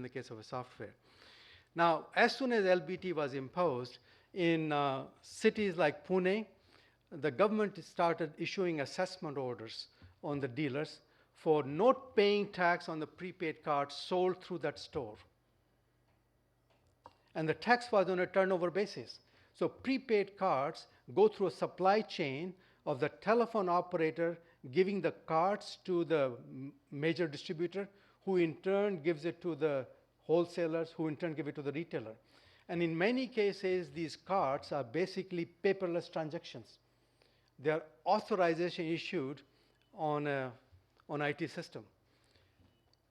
in the case of a software. Now, as soon as LBT was imposed in cities like Pune, the government started issuing assessment orders on the dealers for not paying tax on the prepaid cards sold through that store. And the tax was on a turnover basis. So prepaid cards go through a supply chain of the telephone operator giving the cards to the major distributor, who in turn gives it to the wholesalers, who in turn give it to the retailer. And in many cases, these cards are basically paperless transactions. They are authorization issued on an IT system.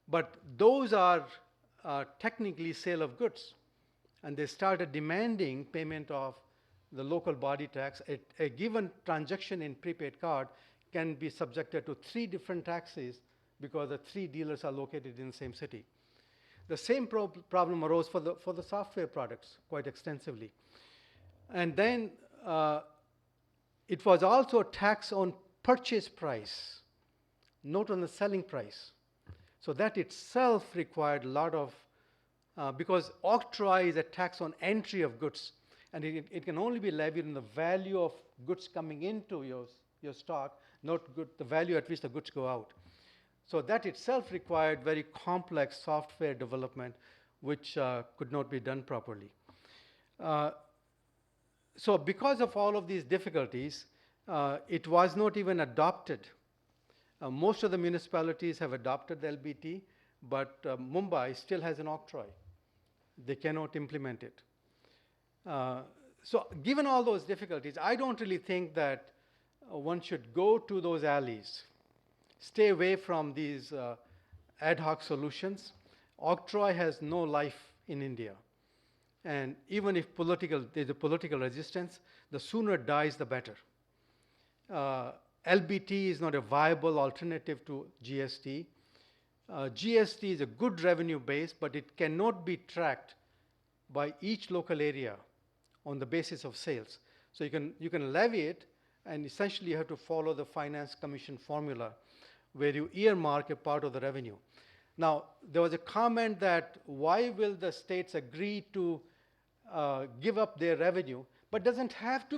But those are technically sale of goods. And they started demanding payment of the local body tax. A given transaction in prepaid card can be subjected to 3 different taxes because the 3 dealers are located in the same city. The same problem arose for the software products quite extensively. And then it was also a tax on purchase price, not on the selling price. So that itself required a lot of, because octroi is a tax on entry of goods, and it can only be levied on the value of goods coming into your stock, not the value at which the goods go out. So that itself required very complex software development, which could not be done properly. So because of all of these difficulties, it was not even adopted. Most of the municipalities have adopted the LBT, but Mumbai still has an octroi. They cannot implement it. So given all those difficulties, I don't really think that one should go to those alleys. Stay away from these ad hoc solutions. Octroi has no life in India. And even if there's a political resistance, the sooner it dies, the better. LBT is not a viable alternative to GST. GST is a good revenue base, but it cannot be tracked by each local area on the basis of sales. So you can levy it, and essentially you have to follow the Finance Commission formula, where you earmark a part of the revenue. Now, there was a comment that why will the states agree to give up their revenue, but doesn't have to